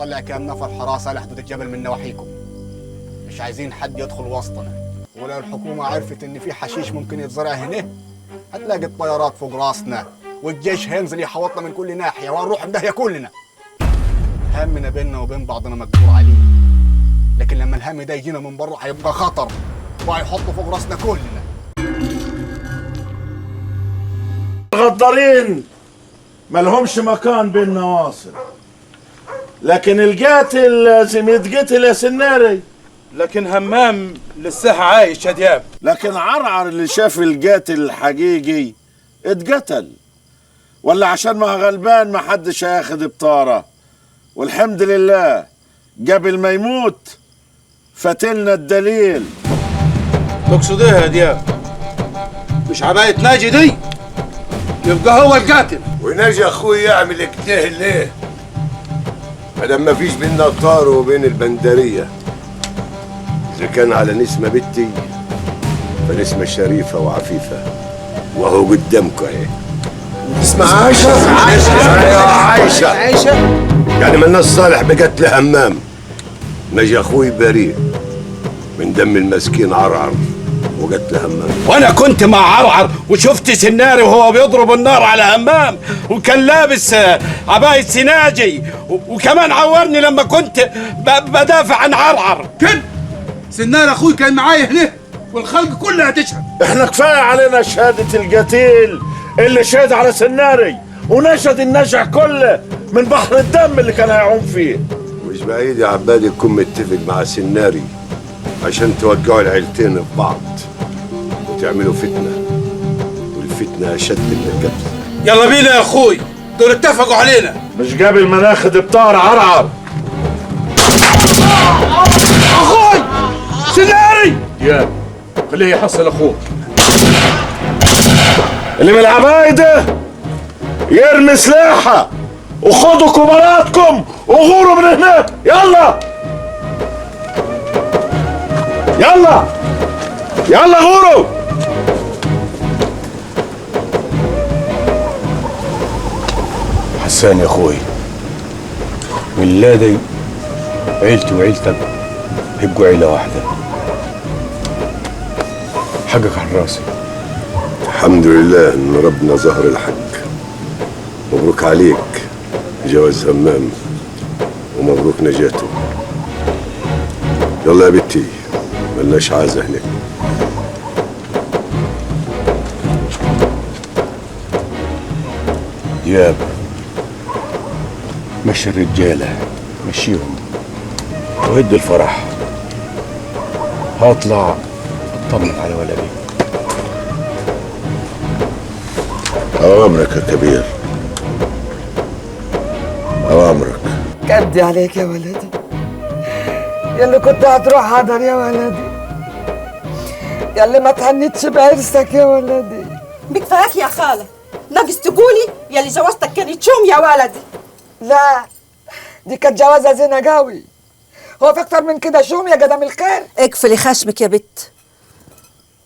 طلع كام نفر حراسة لحدود الجبل من نواحيكم. مش عايزين حد يدخل وسطنا، ولو الحكومة عرفت إن في حشيش ممكن يتزرع هنا هتلاقي الطيارات فوق راسنا والجيش هينزل يحوطنا من كل ناحية وهنروح بداهية كلنا. همنا بيننا وبين بعضنا مقدور عليه، لكن لما الهم ده يجينا من بره هيبقى خطر وهيحطوا فوق راسنا كلنا. الغدارين ملهمش مكان بين نواصر، لكن القاتل لازم يتقتل يا سناري. لكن همام لسه عايش يا دياب. لكن عرعر اللي شاف القاتل الحقيقي اتقتل، ولا عشان ما غلبان ما حدش هياخد بطاره. والحمد لله قبل ما يموت فتلنا الدليل. تقصد ايه يا دياب؟ مش عباية ناجي دي؟ يبقى هو القاتل. وناجي اخوي يعمل كده ليه؟ مادام ما فيش بينا طار وبين البندريه. اذا كان على نسمه بنتي فنسمه شريفه وعفيفه، وهو قدامكم اهي. اسمها عايشه. عايشه يعني مالناش صالح بقتل همام. ناجي اخوي بريء من دم المسكين عرعر وقتل همام. وانا كنت مع عرعر وشفت سناري وهو بيضرب النار على همام، وكان لابس عباية سناجي، وكمان عورني لما كنت بدافع عن عرعر. كده سناري اخوي كان معايا هنا والخلق كلها تشهد. احنا كفايه علينا شهاده القتيل اللي شهد على سناري ونشد النجع كله من بحر الدم اللي كان هيعوم فيه. مش بعيد يا عباد يكون متفق مع سناري عشان توقعوا العيلتين في بعض وتعملوا فتنه، والفتنه اشد من القتل. يلا بينا يا اخوي، دول اتفقوا علينا. مش قبل ما ناخد بطار عرعر. اخوي سناري يا خليه يحصل اخوك. اللي من العبايده يرمي سلاحه وخدوا كباراتكم وغوروا من هناك. يلا يلا يلا غوروا. حسان يا اخوي، ولادي عيلتي وعيلتك يبقوا عيله واحده. حقك على راسي. الحمد لله ان ربنا ظهر الحق. مبروك عليك جواز همام ومبروك نجاته. يلا يا بنتي ملناش عازة هناك. دياب مشي الرجاله، مشيهم وهد الفرح. هطلع اطمن على ولدي. أوامرك يا كبير، أوامرك. كدي عليك يا ولدي، ياللي كنت هتروح حضر يا ولدي، ياللي ما تهنيتش بعرسك يا ولدي. بكفاك يا خالة، ناقص تقولي ياللي جوازتك كانت شوم يا ولدي. لا دي كانت جوازة زينة قوي، هو في أكتر من كده شوم يا قدم الخير؟ اقفلي خشمك يا بت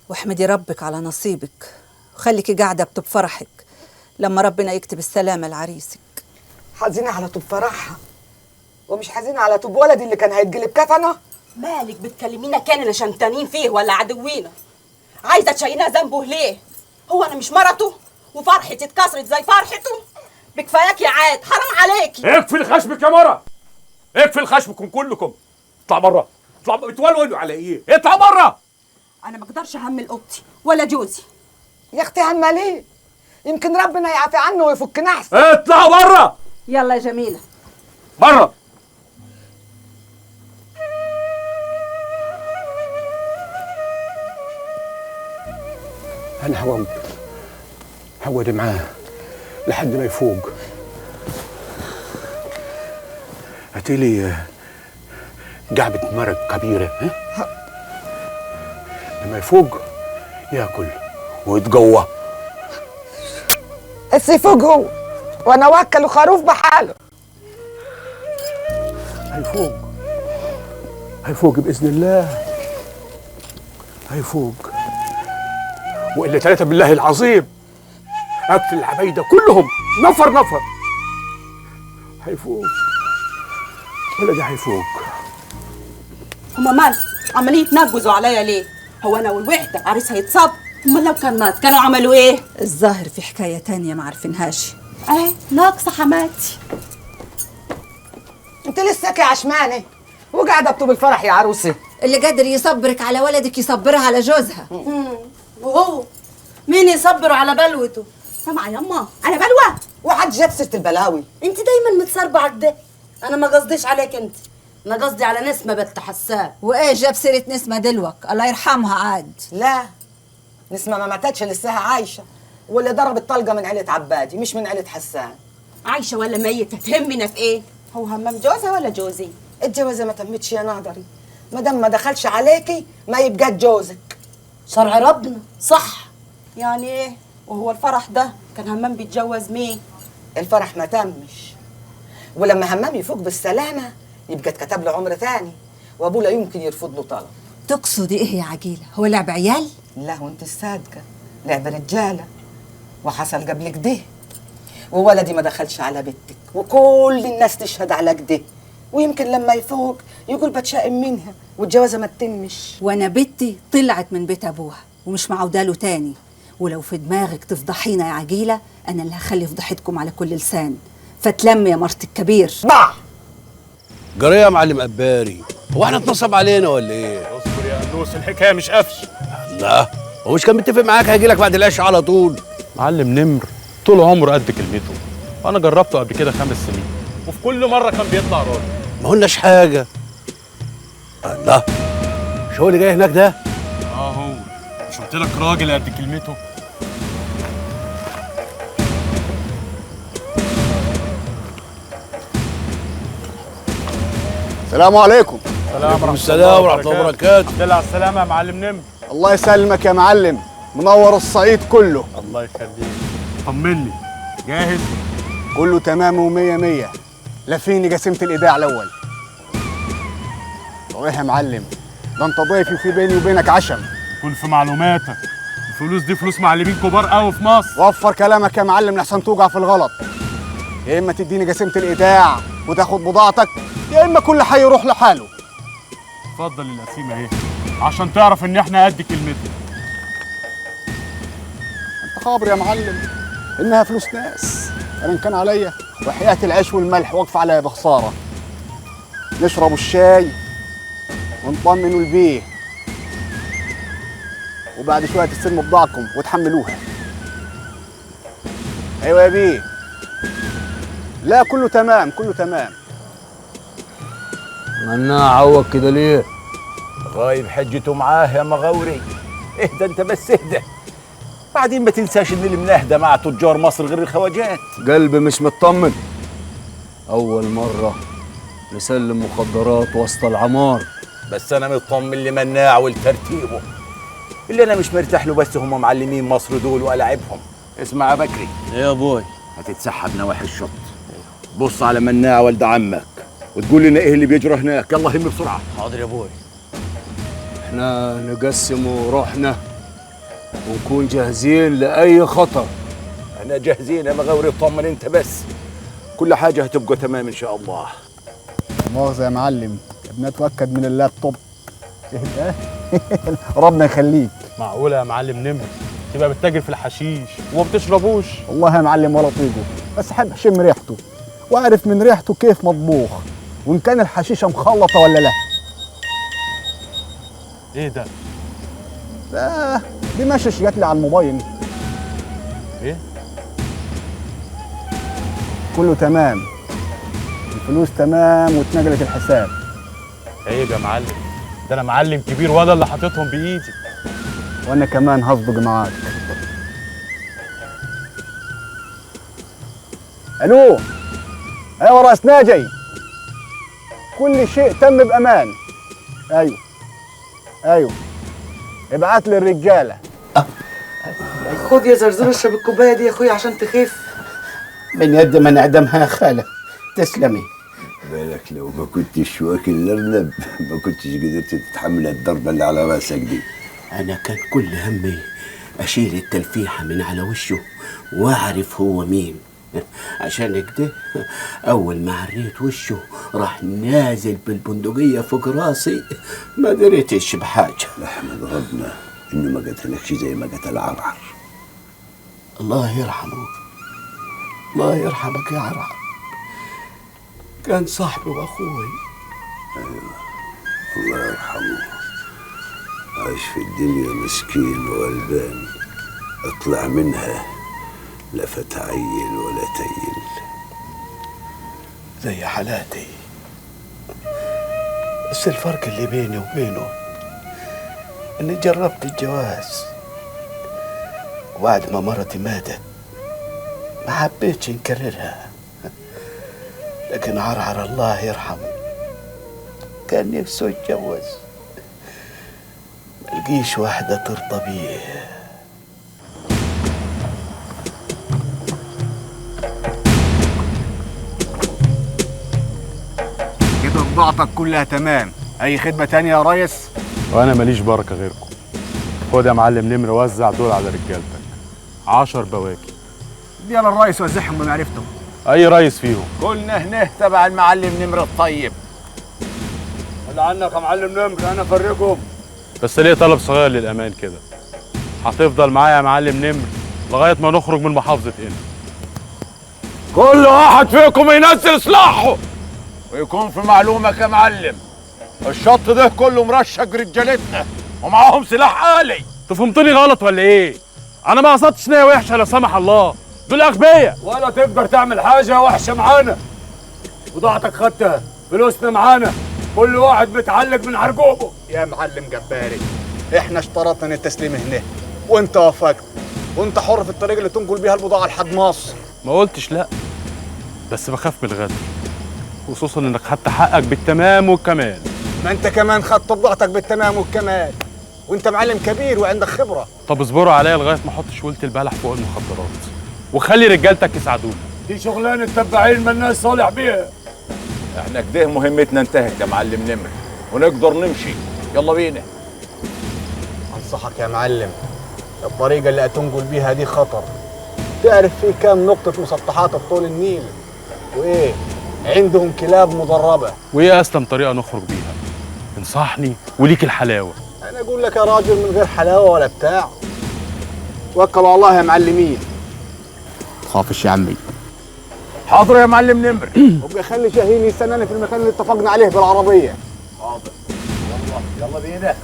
واحمدي ربك على نصيبك، وخليكي قاعدة بطب فرحك لما ربنا يكتب السلامة لعريسك. حزينة على طوب فرحها ومش حزينة على طوب ولدي اللي كان هيتجلب كفنه. مالك بتكلمينا كان اللي شمتانين فيه ولا عدوينا؟ عايزة تشيلينا ذنبه ليه؟ هو أنا مش مرته وفرحتي اتكسرت زي فرحته؟ بكفاياك يا عاد، حرام عليكي. اقفل خشمك يا مرة، اقفل خشمكم كلكم. اطلع بره، اطلع. بتولولوا على ايه؟ اطلع بره. أنا ما اقدرش أهمل أوضتي ولا جوزي. يا أختي هم ليه؟ يمكن ربنا يعفي عنه ويفكنا أحسن. اطلعوا بره. يلا يا جميلة بره. أنا هود معاه لحد ما يفوق. هاتيلي قعبة مرق كبيرة، ها؟ لما يفوق ياكل ويتقوى. بس يفوق هو وأنا وكل خروف بحاله. هيفوق بإذن الله، هيفوق. وإلا 3 بالله العظيم أقتل العبايدة كلهم نفر نفر. هيفوق ولدي هيفوق. هما مال عمالين يتنجزوا عليا ليه؟ هو انا والوحده عريسها يتصاب؟ امال لو كان مات كانوا عملوا ايه؟ الظاهر في حكاية تانية ما عارفينهاش. اهي ناقصه حماتي. انت لسه عشمانه وقاعده بطوب الفرح يا عروسه. اللي قادر يصبرك على ولدك يصبرها على جوزها. وهو مين يصبر على بلوته؟ سامعه يما انا بلوه؟ وحد جاب سيره البلاوي. انت دايما متصربعه كده. انا ما قصديش عليك انت، انا قصدي على نسمه بنت حسان. وايه جاب سيرة نسمة دلوك؟ الله يرحمها عاد. لا نسمة ما ماتتش لساها عايشه، واللي ضربت طلقه من عيله عبادي مش من عيله حسان. عايشه ولا ميته تهمنا في ايه؟ هو همام جوزها ولا جوزي؟ الجوازه ما تمتش يا ناظري، ما دام ما دخلش عليكي ما يبقى جوزك. شرع ربنا صح. يعني ايه؟ وهو الفرح ده كان همام بيتجوز مين؟ الفرح ما تمش، ولما همام يفوق بالسلامه يبقى اتكتب له عمر ثاني، وابوه لا يمكن يرفض له طلب. تقصدي ايه يا عجيلة؟ هو لعب عيال؟ لا وانت الصادقه، لعب رجاله وحصل قبل كده، وولدي ما دخلش على بنتك وكل الناس تشهد على كده، ويمكن لما يفوق يقول بتشائم منها والجوازه ما تتمش. وانا بنتي طلعت من بيت ابوها ومش معوداله تاني، ولو في دماغك تفضحينا يا عجيلة انا اللي هخلي فضحتكم على كل لسان. فتلم يا مرت الكبير. باع جريه يا معلم قباري، هو احنا اتنصب علينا ولا ايه؟ اصبر يا قنوس، الحكايه مش قفش. لا هو مش كان متفق معاك هيجي لك بعد العشاء على طول؟ معلم نمر طول عمره قد كلمته، وانا جربته قبل كده 5 سنين وفي كل مره كان بيطلع راجل. ما قلناش حاجه. الله، مش هو اللي جاي هناك ده؟ هو مش قلت لك راجل قد كلمته؟ السلام عليكم. السلام ورحمه الله وبركاته. الحمد لله على السلامه يا معلم نمر. الله يسلمك يا معلم، منور الصعيد كله. الله يخليك. طمني، جاهز؟ كله تمام ومية مية. لفيني قسيمة الإيداع الأول. صحيح يا معلم، ده أنت ضيفي في بيني وبينك عشم. كن في معلوماتك، الفلوس دي فلوس معلمين كبار قوي في مصر. وفر كلامك يا معلم لحسن توقع في الغلط. يا إما تديني قسيمة الإيداع وتاخد بضاعتك، يا إما كل حي يروح لحاله. اتفضل القسيمه اهي عشان تعرف إن إحنا قد كلمتنا. أنت خابر يا معلم إنها فلوس ناس. أنا إن كان عليا وحياة العيش والملح واقفة عليا بخسارة. نشربوا الشاي ونطمنوا البيه، وبعد شوية تستلموا بضاعكم وتحملوها. أيوة يا بيه. لا كله تمام، كله تمام. مناع عوق كده ليه؟ غايب حجته معاه يا مغاوري. اهدى انت بس اهدى. بعدين ما تنساش ان اللي منهدى مع تجار مصر غير الخواجات. قلبي مش مطمن. أول مرة نسلم مخدرات وسط العمار. بس انا مطمن لمناع ولترتيبه. اللي انا مش مرتاح له بس هم معلمين مصر دول وألاعبهم. اسمع يا بكري. ايه يا ابوي؟ هتتسحب نواحي الشط، بص على مناع ولد عمك وتقول لنا ايه اللي بيجرى هناك. يلا هم بسرعه. حاضر يا ابوي. احنا نقسم روحنا ونكون جاهزين لأي خطر. احنا جاهزين يا مغاوري، اطمن انت بس. كل حاجه هتبقى تمام ان شاء الله. مؤاخذة يا معلم، بنتوكد من اللابتوب. اهدى. ربنا يخليك. معقوله يا معلم نمر تبقى بتتاجر في الحشيش وما بتشربوش؟ والله يا معلم ولا طيقه، بس احب اشم ريحته واعرف من ريحته كيف مطبوخ وان كان الحشيشه مخلطه ولا لا. ايه ده؟ دي مشش جات لي على الموبايل. ايه؟ كله تمام، الفلوس تمام واتنقلت الحساب. عيب يا معلم، ده انا معلم كبير وانا اللي حاططهم بايدي. وانا كمان هصدق معاك. الو، ايوه راس ناجي، كل شيء تم بامان. ايوه ايوه، ابعت لي الرجاله. خد يا زرزور اشرب الكوبايه دي يا اخويا عشان تخف. من يد ما نعدمها يا خاله. تسلمي. بالك لو ما كنتش واكل الارنب ما كنتش قدرت تتحمل الضربه اللي على راسك دي. انا كان كل همي اشيل التلفيحه من على وشه واعرف هو مين. عشان كده اول ما عريت وشه راح نازل بالبندقيه فوق راسي، ما دريتش بحاجه. احمد ربنا انه ما قتلكش زي ما قتل عرعر. الله يرحمه، الله يرحمك يا عرعر، كان صاحبي واخوي. ايوه الله يرحمه، عايش في الدنيا مسكين وغلبان، اطلع منها لا فتعيل ولا تيل زي حالاتي. بس الفرق اللي بيني وبينه اني جربت الجواز، وبعد ما مرتي ماتت ما حبيتش نكررها. لكن عرعر الله يرحمه كان نفسه يتجوز، ملقيش واحدة ترضى بيه. كده بضاعتك كلها تمام. اي خدمة تانية يا ريس؟ وانا ماليش بركه غيركم. خد يا معلم نمر، وزع دول على رجالتك 10 بواكي. دي على الريس وزعهم بمعرفته. اي ريس فيهم. كلنا هنا تبع المعلم نمر الطيب. اللي عنك يا معلم نمر، انا افرجهم. بس ليه طلب صغير للامان كده؟ هتفضل معايا يا معلم نمر لغايه ما نخرج من محافظه قنا. كل واحد فيكم ينزل سلاحه. ويكون في معلومك يا معلم، الشط ده كله مرشق رجالتنا ومعاهم سلاح آلي. انت فهمتني غلط ولا ايه؟ انا ما قصدتش نيه وحشه لا سمح الله، دول اغبياء. ولا تقدر تعمل حاجه وحشه معانا. بضاعتك خدتها، فلوسنا معانا، كل واحد متعلق من عرقوبه. يا معلم جباري، احنا اشترطنا التسليم هنا وانت وافقت، وانت حر في الطريق اللي تنقل بيها البضاعه لحد مصر. ما قلتش لا، بس بخاف من الغدر، خصوصا انك خدت حقك بالتمام والكمال. ما انت كمان خدت بضاعتك بالتمام والكمال، وانت معلم كبير وعندك خبره. طب اصبروا عليا لغايه ما احط شويله البلح فوق المخدرات، وخلي رجالتك يساعدونا. دي شغلانه تبعين مالناش صالح بيها. احنا كده مهمتنا انتهت يا معلم نمر، ونقدر نمشي. يلا بينا. انصحك يا معلم، الطريقه اللي هتنقل بيها دي خطر. تعرف في كام نقطه مسطحات بطول النيل، وايه عندهم كلاب مدربه. وايه اسلم طريقه نخرج بيها؟ انصحني وليك الحلاوه. انا اقول لك يا راجل من غير حلاوه ولا بتاع، توكلوا على الله يا معلمين. تخافش يا عمي. حاضر يا معلم نمر. وابقى خلي شاهين يستناني في المكان اللي اتفقنا عليه بالعربيه. حاضر. يلا بينا.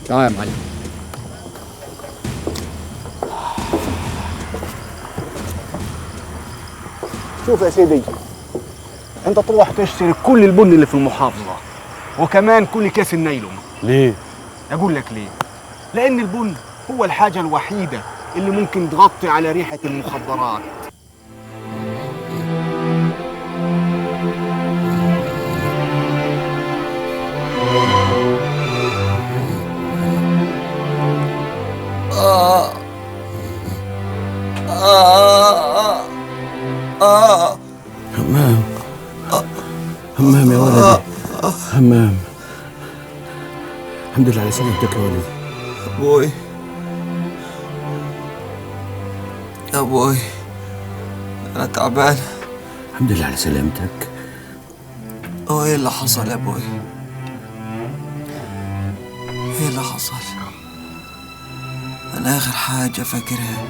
تعال يا معلم. شوف يا سيدي، انت تروح تشتري كل البن اللي في المحافظه، وكمان كل كاس النايلون. ليه؟ اقول لك ليه؟ لان البن هو الحاجه الوحيده اللي ممكن تغطي على ريحه المخدرات. همام، همام يا ولدي، همام. الحمد لله على سلامتك يا ولدي. أبوي، أبوي أنا تعبان. الحمد لله على سلامتك. هو إيه اللي حصل يا أبوي؟ إيه اللي حصل؟ أنا آخر حاجة فاكرها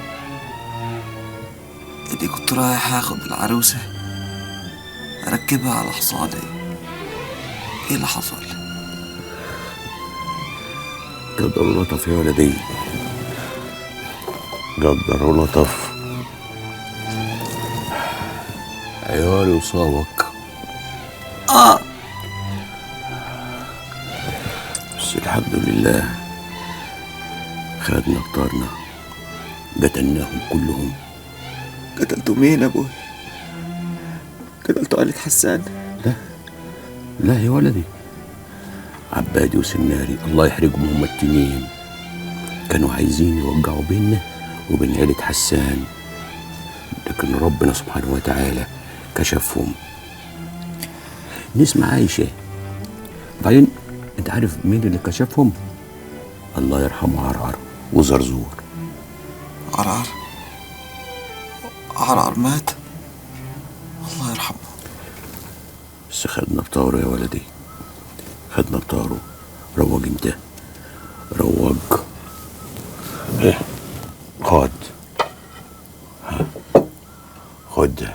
إني كنت رايح آخد العروسة أركبها على حصاني. إيه اللي حصل؟ قدر ولطف يا ولدي، قدر ولطف. عيالي وصابك. بس الحمد لله خدنا بطارنا، قتلناهم كلهم. قتلتوا مين يا أبوي؟ قتلتوا آلة حسان؟ لا يا ولدي، عبادي وسناري الله يحرقهم هما التنين كانوا عايزين يوقعوا بيننا وبين عيلة حسان، لكن ربنا سبحانه وتعالى كشفهم. نسمع عايشة. بعدين انت عارف مين اللي كشفهم؟ الله يرحمه عرعر وزرزور. عرعر؟ عرعر مات؟ الله يرحمه. بس خدنا بطاره يا ولدي، خدنا بطاره. روج انت، روج. ايه، خد خد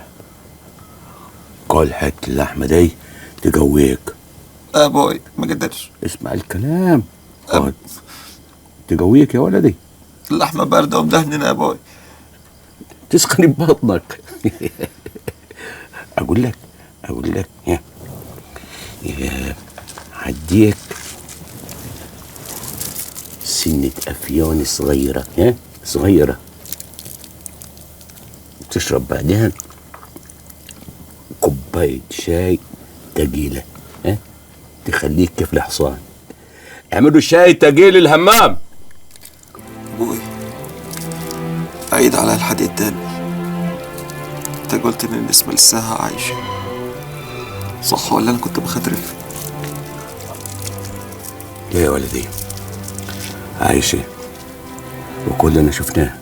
كل حتة اللحمة دي تجويك. ابوي ما قدرش. اسمع الكلام، خد تجويك يا ولدي. اللحمة باردة ومدهنة يا ابوي. تسخن ببطنك. اقول لك يا هديك سنة افيون صغيرة، صغيرة، تشرب بعدها كوباية شاي تقيلة، تخليك كيف الحصان. اعملوا الشاي تقيل الهمام. ابوي عيد على الحديد تاني. انت قلت ان النسمة لساها عايشة، صح ولا انا كنت بخدرك؟ لا يا ولدي، عايشة وكلنا شفناه.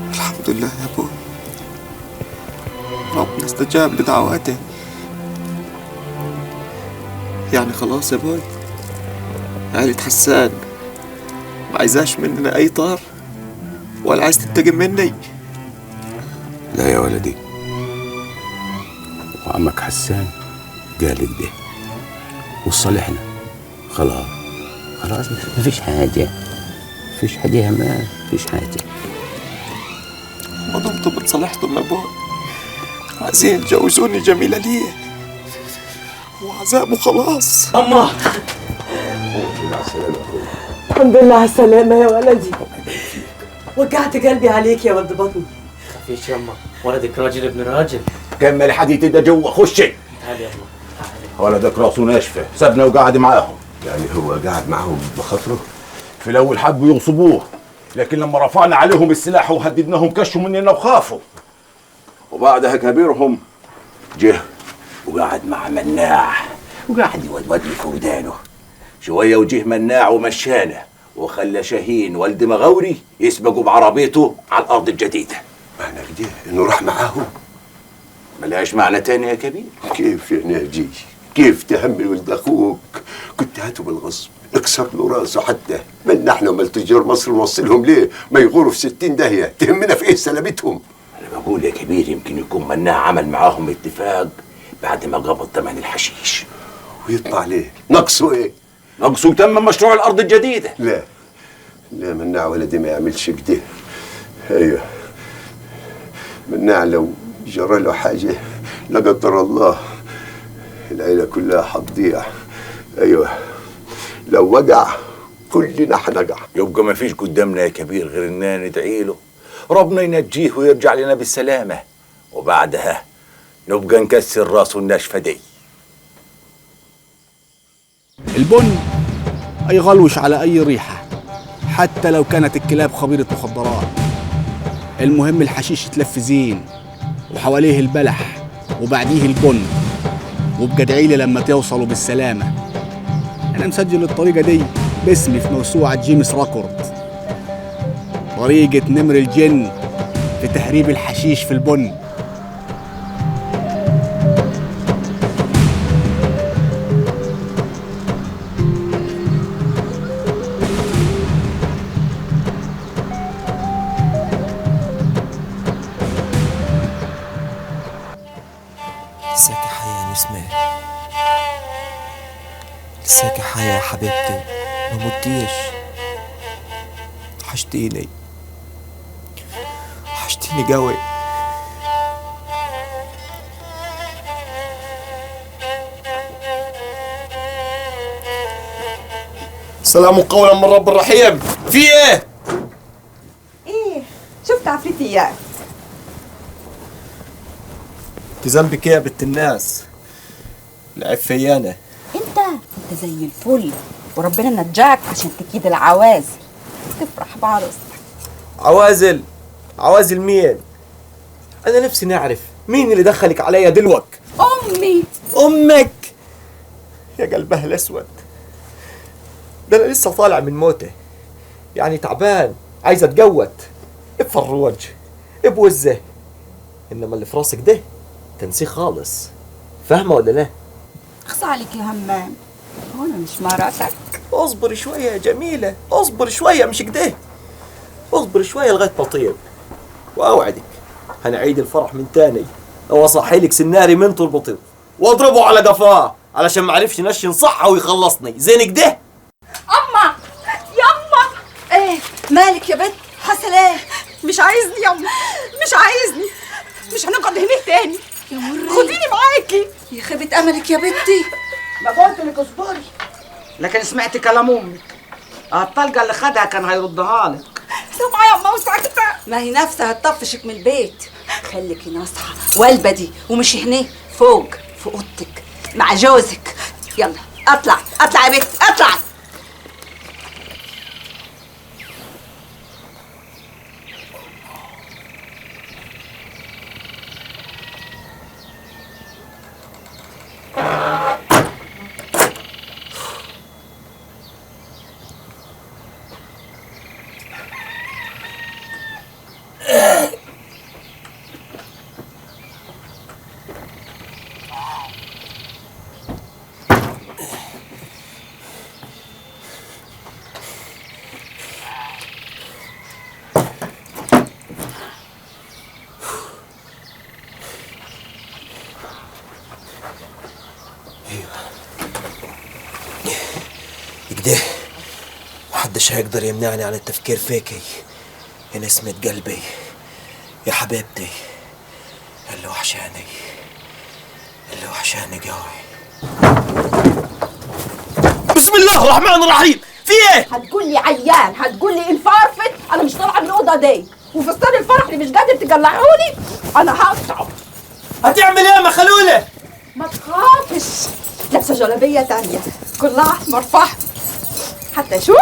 الحمد لله يا ابوي، ربنا استجاب لدعواتي. يعني خلاص يا ابوي، عيلة حسان ما عايزاش مننا اي طار ولا عايز تنتقم مني؟ لا يا ولدي، وعمك حسان قال كده وصالحنا. خلاص ما فيش حاجة، فيش حاجة يا ما فيش حاجة. ما دمتم اتصالحتم يا ابوي، عايزين تجوزوني جميلة ليه وعذابه خلاص. أما الحمد لله على السلامة يا ولدي. وقعت قلبي عليك يا ولد بطني. خفيش يما، ولدك راجل ابن راجل. كمل حديد ده جوا، خشي. تعال يا يما. ولدك راسه ناشفه، سابنا وقاعد معاهم. يعني هو قاعد معاهم بخاطره؟ في الاول حبوا يغصبوه، لكن لما رفعنا عليهم السلاح وهددناهم كشوا مننا وخافوا. وبعدها كبيرهم جه وقعد مع مناع وقعد يودود لي في ودانه شويه، وجه مناع ومشانا وخلى شاهين والد مغاوري يسبقوا بعربيته على الارض الجديده. معنى كده انه راح معاهم؟ ملهاش معنى تاني يا كبير. كيف يا ناجي؟ كيف تهمل ولد اخوك؟ كنت هاته بالغصب، اكسر له راسه حتى. من احنا ومال تجار مصر نوصلهم ليه؟ ما يغوروا في 60 داهيه، تهمنا في ايه سلامتهم؟ انا بقول يا كبير يمكن يكون مناع عمل معاهم اتفاق بعد ما قبض ثمن الحشيش. ويطلع ليه؟ نقصه ايه؟ نقصه تم مشروع الارض الجديده. لا مناع ولدي ما يعملش كده. ايوه مناع لو جرى له حاجه لا قدر الله العيله كلها حتضيع. ايوه لو وقع كلنا حنقع. يبقى ما فيش قدامنا يا كبير غير اننا ندعي له ربنا ينجيه ويرجع لنا بالسلامه، وبعدها نبقى نكسر راسه الناشفه دي. البن يغلوش على أي ريحة حتى لو كانت الكلاب خبيرة مخدرات. المهم الحشيش يتلف زين وحواليه البلح وبعديه البن، وابقى ادعيلي لما توصلوا بالسلامة. أنا مسجل الطريقة دي باسمي في موسوعة جيمس راكورد، طريقة نمر الجن في تهريب الحشيش في البن. لساكي حياة يا نسمة، لساكي حياة يا حبيبتي، ما متيش. وحشتيني قوي. سلام قولا من رب الرحيم. في ايه؟ ايه شفت عفريتيات. انت ذنبك ايه يا بنت الناس؟ العفيانة انت زي الفل، وربنا نجاك عشان تكيد العوازل تفرح بعروستك. عوازل مين؟ انا نفسي نعرف مين اللي دخلك عليا دلوك؟ امي. امك يا قلبها الاسود، ده انا لسه طالع من موته، يعني تعبان عايزه اتجوز بفروج بوزه، انما اللي في راسك ده تنسيه خالص. فاهمه ولا لا؟ اخص عليك يا همام، هو انا مش مراتك؟ اصبر شويه يا جميله، اصبر شويه، مش كده. اصبر شويه لغايه ما طيب، واوعدك هنعيد الفرح من تاني، واصحي لك سناري من تربطه واضربه على قفاه علشان ما عرفش ينشن صحه ويخلصني زين كده. اما يما، ايه مالك يا بنت؟ حصل ايه؟ مش عايزني يما، مش عايزني، مش هنقعد هنا تاني. يا مري خديني معاكي. يا خيبة املك يا بنتي. ما قلت لك اصبري، لكن سمعت كلام امك. الطلقه اللي خدها كان هيردها لك. سامعه يما وساكته. ما هي نفسها هتطفشك من البيت. خليكي ناصحة والبدي ومش هنا فوق في اوضتك مع جوزك. يلا اطلع اطلع يا بنت اطلع. كده محدش هيقدر يمنعني عن التفكير فيكي يا نسمة قلبي يا حبيبتي اللي وحشاني قوي. بسم الله الرحمن الرحيم. في ايه؟ هتقول لي عيان، هتقول لي انفرفت، انا مش طالعه من الاوضه دي، وفستان الفرح اللي مش قادر تقلعهولي انا هقطعه. هتعمل ايه يا مخلوله؟ ما تخافش، لابسه جلابيه تانية كلها احمر فحم حتى شوف.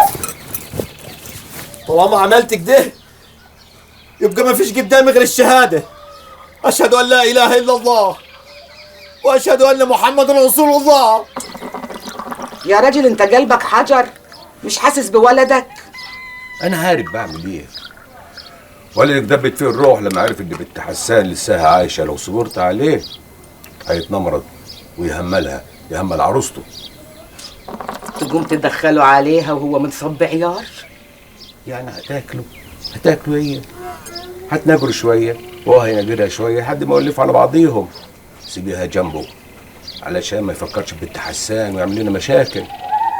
طالما عملت كده يبقى ما فيش قدامي غير الشهاده. اشهد ان لا اله الا الله واشهد ان محمد رسول الله. يا راجل انت قلبك حجر، مش حاسس بولدك؟ انا عارف بعمل ايه. والدك دبت فيه الروح لما عرف ان بنت حسان لساها عايشه، لو صبرت عليه هيتنمرض ويهمل عروسته. تقوم تدخله عليها وهو متصب عيار؟ يعني هتاكلوا ايه؟ هتناجروا شويه وهو هيناجرها شويه لحد ما يولفوا على بعضيهم. سيبيها جنبه علشان ما يفكرش ببنت حسان ويعمل لنا مشاكل.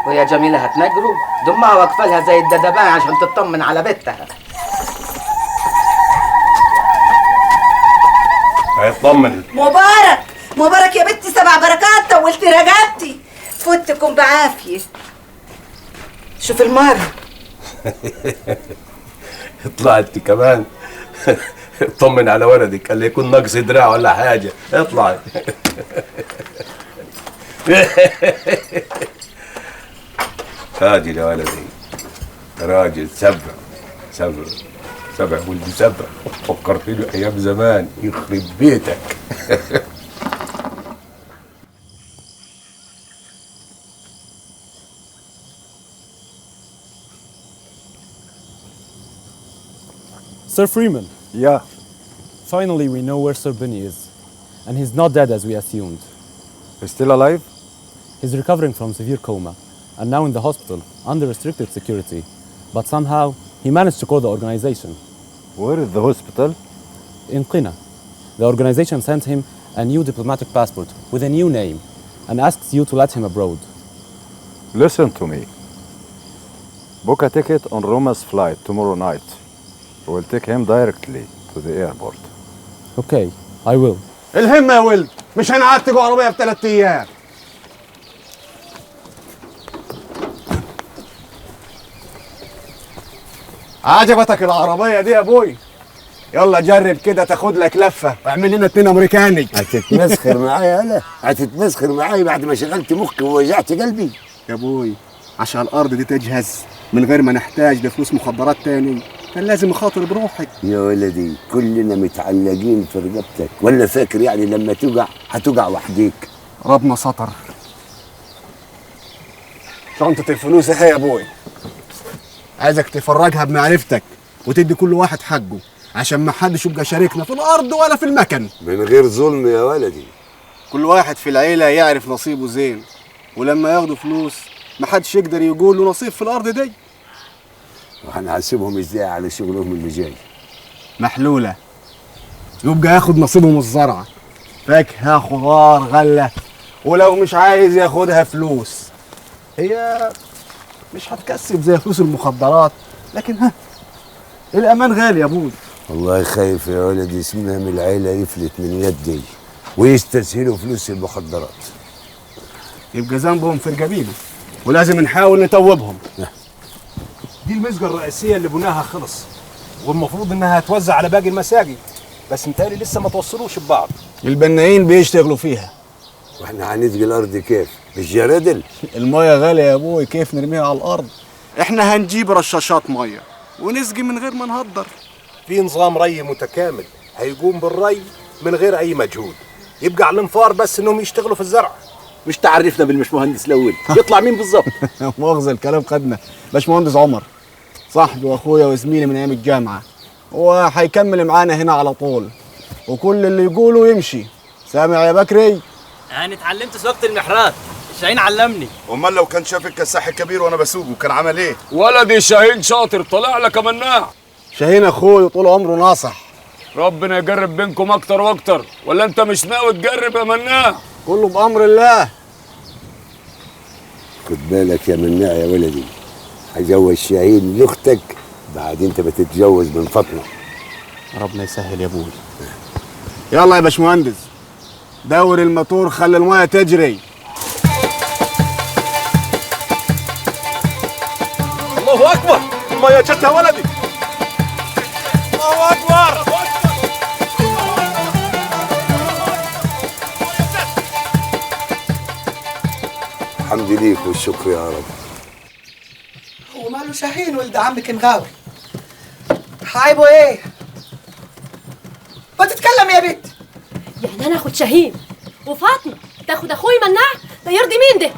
ويا جميله هتنجروا؟ دمها واقفه لها زي الدبابان عشان تطمن على بنتها. هيطمن. مبارك يا بنتي، 7 بركات، طولت رقبتي، فوتكم بعافيه. شوف المرة. اطلع انت كمان. اطمن على ولدك، قال لي يكون ناقص دراع ولا حاجه. اطلع. راجل يا ولدي، راجل. سبع ولدي سبع. فكرتني ايام زمان، يخرب بيتك. Sir Freeman. Yeah. Finally, we know where Sir Benny is. And he's not dead as we assumed. He's still alive? He's recovering from severe coma and now in the hospital under restricted security. But somehow, he managed to call the organization. Where is the hospital? In Qina. The organization sent him a new diplomatic passport with a new name and asks you to let him abroad. Listen to me. Book a ticket on Roma's flight tomorrow night. We'll take him directly to the airport. Okay, I will. الهمة يا ولد، مش هنعتقوا عربية في 3 أيام. عجبتك العربية دي يا ابوي؟ يلا جرب كده تاخد لك لفة واعمل لنا 2 امريكاني. هتتمسخر معايا انا؟ هتتمسخر معايا بعد ما شغلت مخي ووجعت قلبي؟ يا ابوي عشان الارض دي تجهز من غير ما نحتاج لفلوس مخدرات تاني كان لازم اخاطر بروحك. يا ولدي كلنا متعلقين في رقبتك، ولا فاكر يعني لما تقع هتقع وحديك؟ ربنا سطر. شنطة الفلوس اهي يا ابوي، عايزك تفرجها بمعرفتك وتدي كل واحد حقه عشان ما حدش يبقى شاركنا في الارض ولا في المكن. من غير ظلم يا ولدي. كل واحد في العيله يعرف نصيبه زين، ولما ياخدوا فلوس ما حدش يقدر يقول له نصيب في الارض دي. وهنحاسبهم ازاي على شغلهم اللي جاي؟ محلوله، يبقى ياخد نصيبه من الزرعه، فاكهه خضار غله، ولو مش عايز ياخدها فلوس. هي مش هتكسب زي فلوس المخدرات، لكن الامان غالي يا ابوي. والله خايف يا ولدي اسمها من العيله يفلت من يدي ويستسهلوا فلوس المخدرات. يبقى ذنبهم في رقابينا ولازم نحاول نتوبهم. دي المسجة الرئيسية اللي بناها خلص، والمفروض انها هتوزع على باقي المساجد، بس متهيألي لسه ما توصلوش ببعض. البنايين بيشتغلوا فيها. واحنا هنسقي الارض كيف؟ بالجرادل؟ المية غالية يا ابوي، كيف نرميها على الارض؟ احنا هنجيب رشاشات مية ونسقي من غير ما نهدر. في نظام ري متكامل هيقوم بالري من غير اي مجهود، يبقى على الانفار بس انهم يشتغلوا في الزرع. مش تعرفنا بالمشمهندس الاول يطلع مين بالظبط؟ مؤاخذة الكلام خدنا. باشمهندس عمر صاحبي واخويا وزميلي من ايام الجامعة، وهيكمل معانا هنا على طول، وكل اللي يقوله يمشي. سامع يا بكري؟ انا اتعلمت سواقة المحرات، شاهين علمني. امال لو كان شاف الكساح الكبير وانا بسوقه كان عمل ايه؟ ولدي شاهين شاطر، طلع لك مناع. شاهين اخوي طول عمره ناصح. ربنا يجرب بينكم اكتر واكتر، ولا انت مش ناوي تجرب يا مناع؟ كله بامر الله. خد بالك يا مناع يا ولدي، هجوز شاهين لاختك بعد انت بتتجوز من فاطمه. ربنا يسهل يا ابوي. يلا يا باشمهندس، دور الموتور خلي المايه تجري. الله اكبر، الميه جت يا ولدي. الله اكبر. الحمد ليك والشكر يا رب. هو ماله شاهين ولد عمك مغاوي؟ حايبه ايه؟ ما تتكلم يا بنت. يعني انا اخد شاهين وفاطمه تاخد اخوي مناع؟ ده يرضي مين ده؟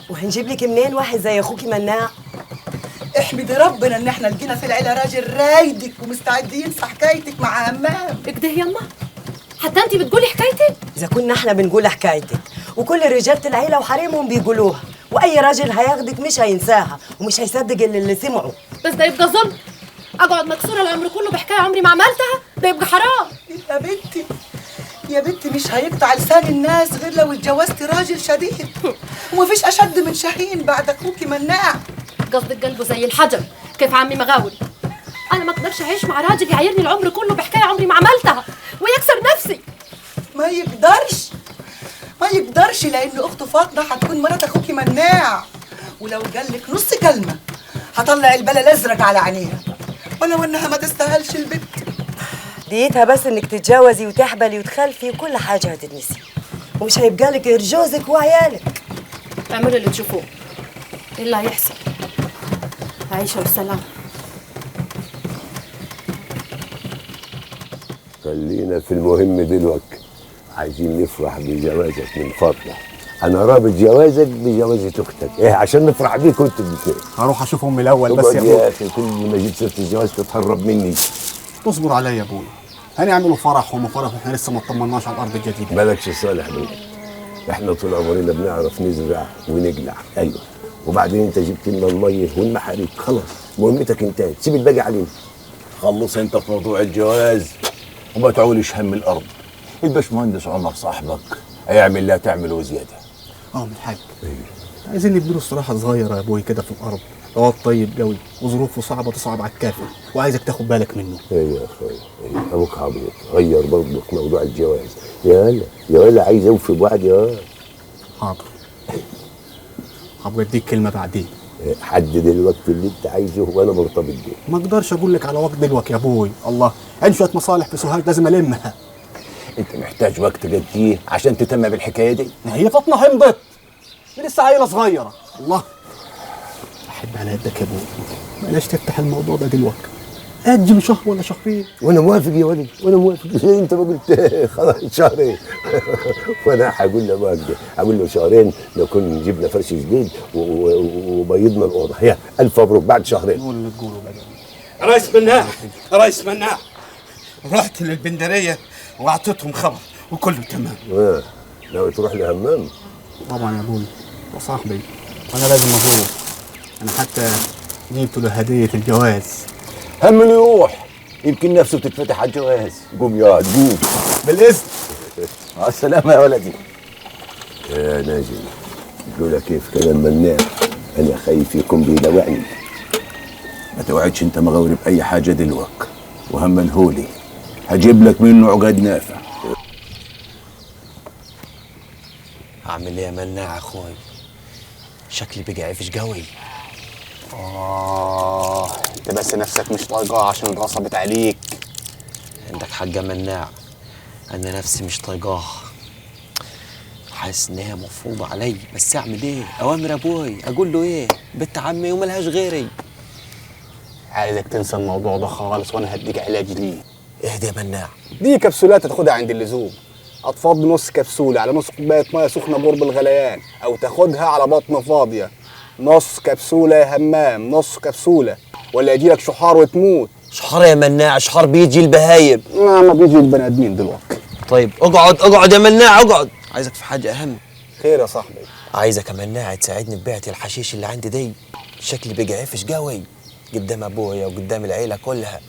وهنجيب لك منين واحد زي اخوكي مناع؟ احمدي ربنا ان احنا لقينا في العيله راجل رايدك ومستعد ينسى حكايتك مع همام. كده يما؟ حتى انت بتقولي حكايتي؟ اذا كنا احنا بنقول حكايتك وكل رجاله العيله وحريمهم بيقولوها، واي راجل هياخدك مش هينساها ومش هيصدق اللي سمعه. بس ده يبقى ظلم، اقعد مكسوره العمر كله بحكايه عمري ما عملتها، ده يبقى حرام. يا بنتي يا بنتي مش هيقطع لسان الناس غير لو اتجوزتي راجل شديد، ومفيش اشد من شاهين بعد اخوكي مناع. قصدك قلبه زي الحجر كيف عمي مغاوري. انا ما اقدرش اعيش مع راجل يعايرني العمر كله بحكايه عمري ما عملتها ويكسر نفسي. ما يقدرش لان اخته فاطمه هتكون مرات اخوكي مناع، ولو قال لك نص كلمه هطلع البلا الازرق على عينيها، ولو انها ما تستاهلش البنت. ديتها بس انك تتجوزي وتحبلي وتخلفي وكل حاجه هتتنسي، ومش هيبقى لك غير جوزك وعيالك. اعملوا اللي تشوفوه، ايه اللي هيحصل؟ عيشه والسلام. خلينا في المهم دلوقتي. عايزين نفرح بجوازك من فاطمه. انا رابط جوازك بجوازة اختك، ايه عشان نفرح بيك انتوا الاثنين. هروح اشوف امي الاول بس يا اخي كل ما جيت سيره الجواز تتهرب مني. تصبر عليا يا ابوي، هنعملوا فرحهم وفرح واحنا لسه ما اطمناش على الارض الجديده. مالكش صالح بيه، احنا طول عمرنا بنعرف نزرع ونقلع. ايوه، وبعدين انت جبت لنا الميه والمحاريق، خلاص مهمتك انتهت، سيب الباقي علينا. خلص انت في موضوع الجواز وما تعولش هم الارض. الباشمهندس عمر صاحبك هيعمل لا تعمل وزياده. من الحاج عايزين نبني له استراحه صغيره يا ابوي كده في الارض. هو طيب قوي وظروفه صعبه تصعب على الكافر، وعايزك تاخد بالك منه. ايوه يا اخويا، ايوه ابوك عبيط، غير برضه في موضوع الجواز. يا ولا عايز اوفي بوعد يا. حاضر، هبقى اديك كلمه بعدين. حدد الوقت اللي انت عايزه وانا مرتبط بيه. ما اقدرش اقول لك على وقت دلوقتي يا ابوي، الله عندي شويه مصالح في سوهاج لازم المها. انت محتاج وقت قد ايه عشان تتم بالحكايه دي؟ هي فاطمه حمضت، دي لسه عيله صغيره. الله احب على يدك يا ابوي، بلاش تفتح الموضوع ده دلوقتي، اجل شهر ولا شهرين. وانا موافق يا ولد، وانا موافق. انت ما قلت خلاص شهرين وانا هقول له ما هقول له شهرين نكون جبنا فرش جديد وبيضنا الاوضه. يا الف مبروك بعد شهرين. قول اللي تقوله بقى. رئيس مناع رحت للبندرية واعطيتهم خبر وكله تمام. ناوي تروح لهمام؟ طبعا يا ابوي، ده صاحبي وانا لازم اروح. انا حتى جبت له هديه الجواز. هم اللي يروح يمكن نفسه تتفتح على الجواز. قوم يا واد قوم بالاذن. مع السلامه يا ولدي. يا ناجي لولا كيف كلام مناع انا خايف يكون بيدوعني. ما توعدش انت مغاوري باي حاجه دلوقتي، وهم الهولي هجيب لك منه عقد نافع. اعمل ايه يا مناع اخوي؟ شكلي بقى عفش قوي. انت بس نفسك مش طايقاه عشان اتغصبت عليك. عندك حق يا مناع، انا نفسي مش طايقاه، حاسس ان هي مفروضه علي، بس اعمل ايه؟ اوامر ابوي، اقول له ايه؟ بنت عمي وملهاش غيري. عايزك تنسى الموضوع ده خالص وانا هديك علاج ليه. اهدى يا مناع. دي كبسولات تاخدها عند اللزوم، هتفضي نص كبسوله على نص كوبايه ميه سخنه بقرب الغليان، او تاخدها على بطن فاضيه. نص كبسوله يا همام، نص كبسوله، ولا يجيلك شحار وتموت. شحار يا مناع؟ شحار بيجي البهايم. ما بيجي البني ادمين دلوقتي. طيب اقعد يا مناع اقعد. عايزك في حاجه اهم. خير يا صاحبي؟ عايزك يا مناع تساعدني ببيعة الحشيش اللي عندي دي. شكلي بقى عفش قوي قدام ابويا وقدام العيله كلها،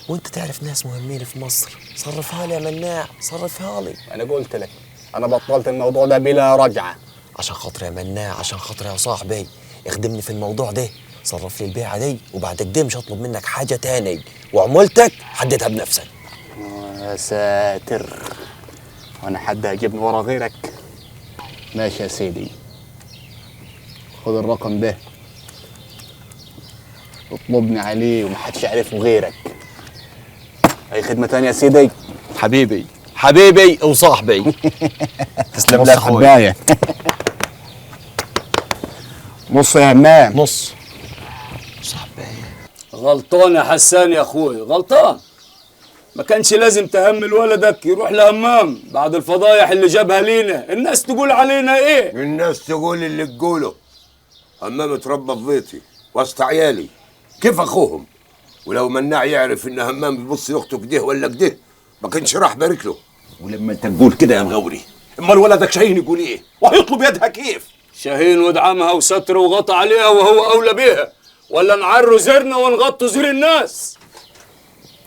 وانت تعرف ناس مهمين في مصر. صرفها لي يا مناع، صرفها لي. انا قلت لك انا بطلت الموضوع ده بلا رجعه. عشان خاطر يا مناع، عشان خاطر يا صاحبي، اخدمني في الموضوع ده، صرف لي البيعه دي، وبعد كده مش هطلب منك حاجه تاني، وعمولتك حددها بنفسك. يا ساتر، وانا حد هيجيبني ورا غيرك؟ ماشي يا سيدي، خد الرقم ده اطلبني عليه ومحدش يعرفه غيرك. اي خدمه تانية يا سيدي؟ حبيبي وصاحبي. تسلم لي يا اخويا. نص يا همام. نص. غلطان يا حسان يا اخوي، غلطان. ما كانش لازم تهمل ولدك يروح لهمام بعد الفضايح اللي جابها لينا. الناس تقول علينا ايه؟ الناس تقول اللي تقوله. همام اتربى في بيتي وسط عيالي كيف اخوهم، ولو مناع يعرف ان همام بيبص لاخته كده ولا كده ما كانش راح بارك له. ولما انت تقول كده يا مغاوري، امال ولدك شاهين يقول ايه؟ وهيطلب يدها كيف؟ شاهين ودعمها وستر وغطى عليها وهو اولى بيها، ولا نعروا زرنا ونغطوا زر الناس؟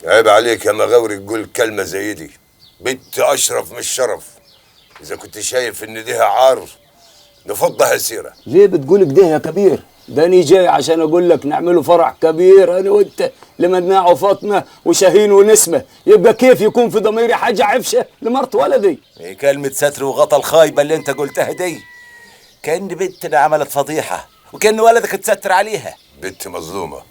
عيب عليك يا مغاوري تقول كلمه زي دي. بنت اشرف مش شرف. اذا كنت شايف ان ديها عار نفضها سيره. ليه بتقول كده يا كبير؟ داني جاي عشان اقول لك نعمله فرح كبير انا وانت لمناع وفاطمه وشاهين ونسمه، يبقى كيف يكون في ضميري حاجه عفشه لمرت ولدي؟ ايه كلمه ستر وغطى الخايبه اللي انت قلتها دي؟ كان بنتنا عملت فضيحه وكان ولدك اتستر عليها. بنت مظلومه،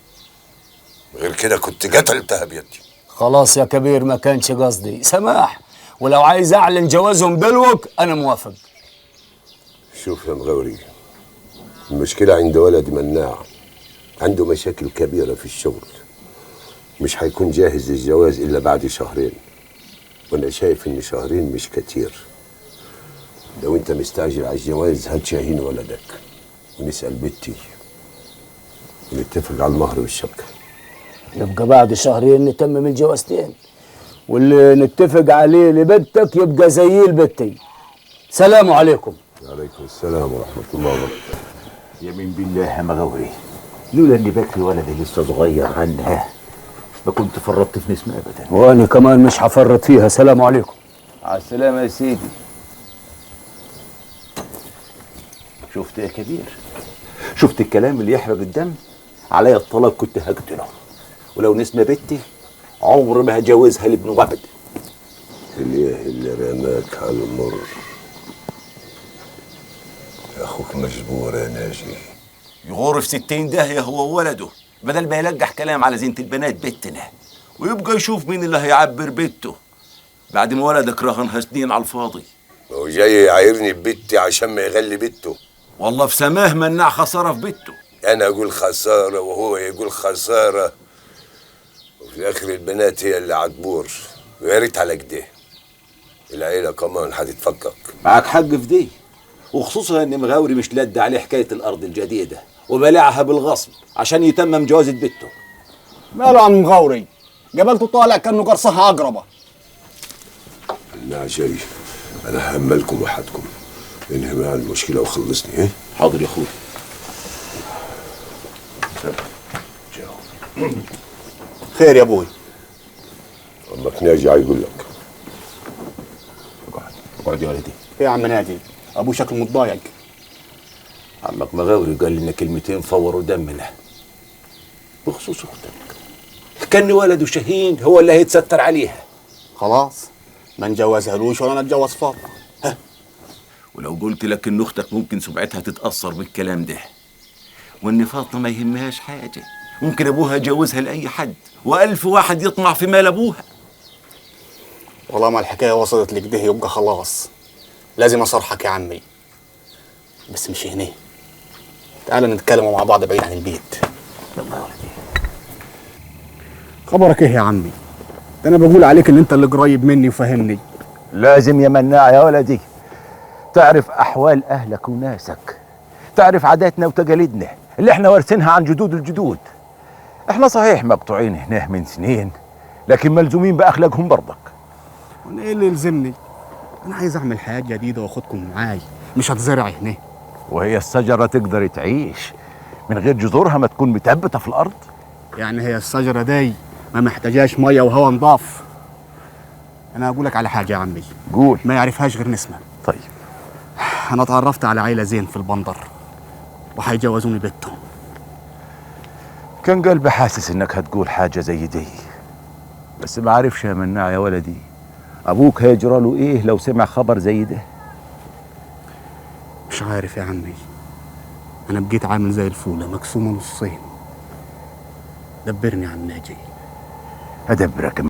غير كده كنت قتلتها بيدي. خلاص يا كبير، ما كانش قصدي، سماح. ولو عايز اعلن جوازهم دلوك انا موافق. شوف يا مغاوري، المشكلة عند ولد مناع، عنده مشاكل كبيرة في الشغل، مش هيكون جاهز للجواز إلا بعد شهرين، وأنا شايف إن شهرين مش كتير. لو أنت مستعجل على الجواز هات شاهين ولدك ونسأل بنتي ونتفق على المهر والشبكة. يبقى بعد شهرين نتمم الجوازتين، واللي نتفق عليه لبنتك يبقى زي البتي. سلام عليكم. وعليكم السلام ورحمة الله وبركاته. يمين بالله يا مغاوري، لولا اني بكري ولدي لسه صغير عنها ما كنت فرطت في نسمة ابدا. وانا كمان مش هفرط فيها. سلام عليكم. على السلامة يا سيدي. شفت يا كبير؟ شفت الكلام اللي يحرق الدم؟ عليا الطلاق كنت هقتله، ولو نسمة بنتي عمر ما هجوزها لابن وعبد. اللي رماك على المر اخوك مجبور يا ناجي. يغور في 60 داهية هو وولده، بدل ما يلقح كلام على زينة البنات بنتنا، ويبقى يشوف مين اللي هيعبر بيته بعد ما ولدك رهنها سنين على الفاضي. هو جاي يعايرني ببيتي عشان ما يغلي بيته. والله في سماه مناع خسارة في بيته. انا اقول خسارة وهو يقول خسارة، وفي الاخر البنات هي اللي عتبور، ويا ريت على كده العيلة كمان هتتفكك. معاك حق في دي، وخصوصا ان مغاوري مش لد عليه حكايه الارض الجديده وبلعها بالغصب عشان يتمم جوازة بنته. ماله عم مغاوري؟ قابلته طالع كانه قرصها عقربه. انا جاي، انا هملكم وحدكم، انهي معي المشكله وخلصني. ايه حاضر يا اخوي. خير يا ابوي. عمك ناجي هيقول لك. اقعد يا ولدي. ايه يا عم ناجي؟ ابوي شكله متضايق. عمك مغاوري قال لنا كلمتين فوروا دمنا بخصوص اختك. كان ولده شاهين هو اللي هيتستر عليها. خلاص ما نجوزهالوش ولا نتجوز فاطمه. ولو قلت لك ان اختك ممكن سمعتها تتاثر بالكلام ده، وان فاطمه ما يهمهاش حاجه، ممكن ابوها يجوزها لاي حد، والف واحد يطمع في مال ابوها. والله ما الحكايه وصلت لكده يبقى خلاص لازم اصرحك يا عمي، بس مش هنا. تعال نتكلم مع بعض بعيد عن البيت. يلا يا ولدي. خبرك ايه يا عمي؟ ده انا بقول عليك ان انت اللي قريب مني وفاهمني. لازم يا مناع يا ولدي تعرف احوال اهلك وناسك، تعرف عاداتنا وتقاليدنا اللي احنا وارثينها عن جدود الجدود. احنا صحيح مقطوعين هنا من سنين، لكن ملزومين باخلاقهم برضك. وانا ايه اللي يلزمني؟ انا عايز اعمل حياه جديده واخدكم معاي، مش هتزرع هنا. وهي الشجره تقدر تعيش من غير جذورها ما تكون متثبته في الارض؟ يعني هي الشجره دي ما محتاجاش ميه وهواء نضاف؟ انا اقول لك على حاجه يا عمي. قول. ما يعرفهاش غير نسمه. طيب. انا اتعرفت على عيله زين في البندر وهيجوزوني بنتهم. كان قلبي حاسس انك هتقول حاجه زي دي، بس ما عارفش يا مناع يا ولدي ابوك هيجرى له ايه لو سمع خبر زي ده. مش عارف يا عمي، انا بقيت عامل زي الفوله مقسومه نصين. دبرني يا عم ناجي. ادبرك